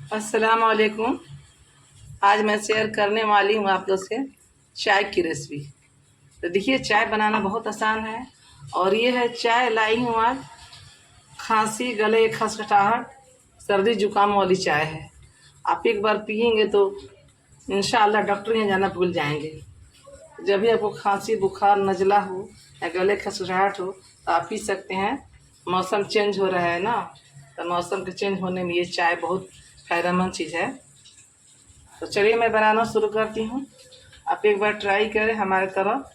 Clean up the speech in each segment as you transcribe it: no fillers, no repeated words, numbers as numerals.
अस्सलाम वालेकुम। आज मैं शेयर करने वाली हूँ आप लोग से चाय की रेसिपी। तो देखिए, चाय बनाना बहुत आसान है। और ये है चाय लाई हूँ आज। खांसी, गले, खसखटाहट, सर्दी जुकाम वाली चाय है। आप एक बार पियेंगे तो इंशाअल्लाह डॉक्टर के यहाँ जाना भूल जाएंगे। जब भी आपको खांसी, बुखार, नज़ला हो या गले खसखटाहट हो तो आप पी सकते हैं। मौसम चेंज हो रहा है ना, तो मौसम के चेंज होने में ये चाय बहुत फ़ायदेमंद चीज़ है। तो चलिए मैं बनाना शुरू करती हूँ। आप एक बार ट्राई करें हमारे तरफ,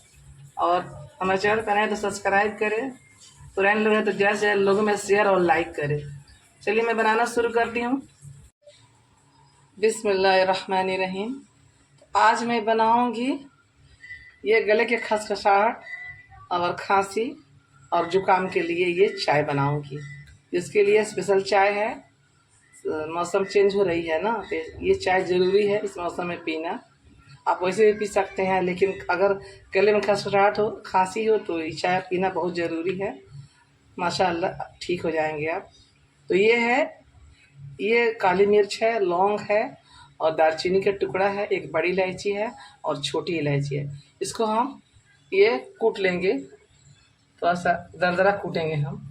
और हमारे चैनल पर नए तो सब्सक्राइब करें, पुराने लोग हैं तो ज़्यादा से ज़्यादा लोगों में शेयर और लाइक करें। चलिए मैं बनाना शुरू करती हूँ। बिस्मिल्लाहिर्रहमानिर्रहीम। आज मैं बनाऊँगी ये गले के खसखसाहट और खांसी और जुकाम के लिए ये चाय बनाऊँगी। इसके लिए स्पेशल चाय है। मौसम चेंज हो रही है ना, तो ये चाय ज़रूरी है इस मौसम में पीना। आप वैसे भी पी सकते हैं, लेकिन अगर गले में खसखसाहट हो, खांसी हो, तो ये चाय पीना बहुत ज़रूरी है। माशाअल्लाह ठीक हो जाएंगे आप। तो ये है, ये काली मिर्च है, लौंग है और दालचीनी का टुकड़ा है, एक बड़ी इलायची है और छोटी इलायची है। इसको हम ये कूट लेंगे, थोड़ा सा दरदरा कूटेंगे हम।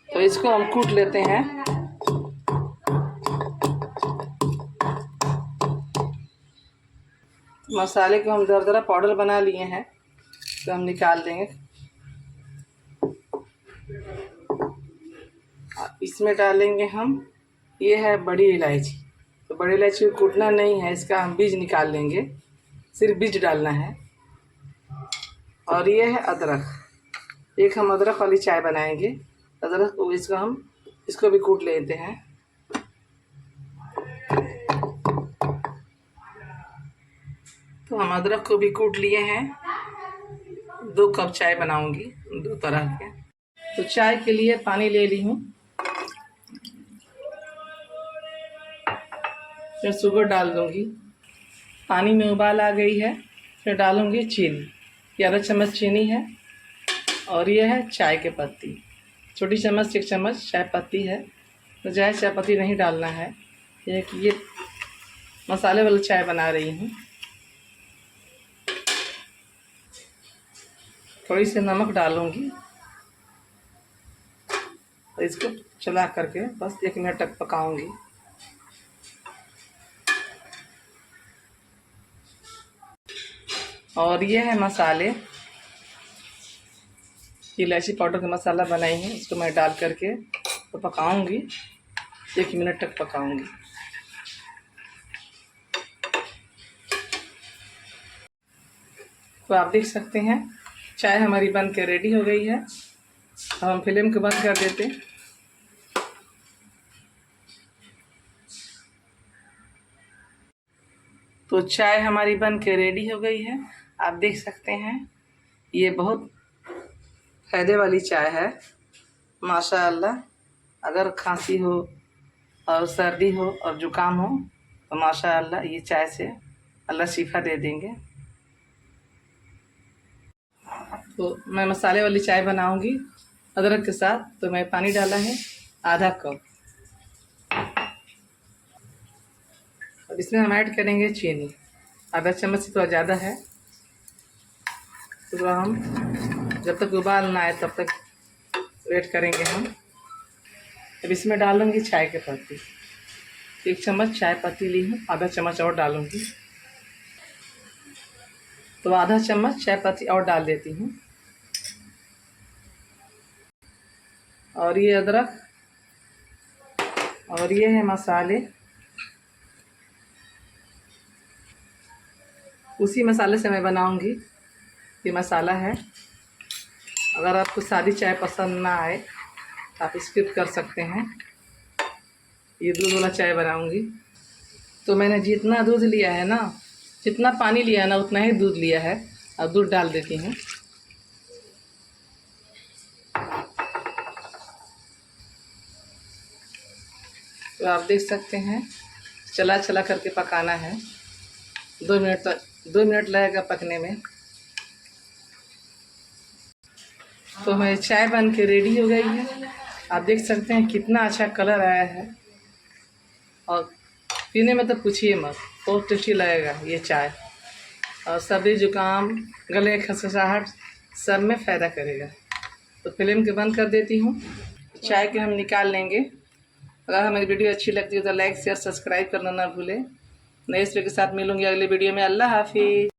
तो इसको हम कूट लेते हैं। मसाले को हम दरदरा पाउडर बना लिए हैं, तो हम निकाल देंगे। इसमें डालेंगे हम, ये है बड़ी इलायची। तो बड़ी इलायची को कूटना नहीं है, इसका हम बीज निकाल लेंगे, सिर्फ बीज डालना है। और ये है अदरक। एक हम अदरक वाली चाय बनाएंगे। अदरक को इसको भी कूट लेते हैं। तो हम अदरक को भी कूट लिए हैं। 2 कप चाय बनाऊंगी, 2 तरह के। तो चाय के लिए पानी ले ली हूँ, फिर शुगर डाल दूंगी। पानी में उबाल आ गई है, फिर डालूंगी चीनी। ये आधा चम्मच चीनी है। और ये है चाय के पत्ती, छोटी चम्मच से 1 चम्मच चाय पत्ती है। तो ज़्यादा चाय पत्ती नहीं डालना है, ये मसाले वाली चाय बना रही हूँ। थोड़ी सी नमक डालूंगी और इसको चला करके बस 1 मिनट तक पकाऊंगी। और ये है मसाले, इलायची पाउडर का मसाला बनाई है, इसको मैं डाल करके तो पकाऊंगी, 1 मिनट तक पकाऊंगी। तो आप देख सकते हैं चाय हमारी बन के रेडी हो गई है। अब हम फ्लेम को बंद कर देते हैं। तो चाय हमारी बन के रेडी हो गई है। आप देख सकते हैं ये बहुत फ़ायदे वाली चाय है माशाअल्लाह। अगर खांसी हो और सर्दी हो और ज़ुकाम हो तो माशाअल्लाह ये चाय से अल्लाह शिफा दे देंगे। तो मैं मसाले वाली चाय बनाऊंगी अदरक के साथ। तो मैं पानी डाला है आधा कप, और इसमें हम ऐड करेंगे चीनी। आधा चम्मच से थोड़ा ज़्यादा है। तो हम जब तक उबाल ना आए तब तक वेट करेंगे हम। अब इसमें डालूंगी चाय के पत्ती। 1 चम्मच चाय पत्ती ली हूँ, आधा चम्मच और डालूंगी। तो आधा चम्मच चाय पत्ती और डाल देती हूँ। और ये अदरक और ये है मसाले, उसी मसाले से मैं बनाऊंगी। ये मसाला है। अगर आपको सादी चाय पसंद ना आए तो आप स्किप कर सकते हैं। ये दूध वाला चाय बनाऊंगी। तो मैंने जितना दूध लिया है ना, जितना पानी लिया है ना, उतना ही दूध लिया है। अब दूध डाल देती हूँ। तो आप देख सकते हैं चला चला करके पकाना है। 2 मिनट तक, 2 मिनट लगेगा पकने में। तो हमारी चाय बन के रेडी हो गई है। आप देख सकते हैं कितना अच्छा कलर आया है, और पीने में तो पूछिए मत, बहुत टेस्टी लगेगा ये चाय। और सर्दी जुकाम, गले खसखसाहट सब में फ़ायदा करेगा। तो फ्लेम के बंद कर देती हूँ, चाय के हम निकाल लेंगे। अगर हमारी वीडियो अच्छी लगती है तो लाइक शेयर सब्सक्राइब करना ना भूलें। नए वीडियो के साथ मिलूंगी अगले वीडियो में। अल्लाह हाफिज़।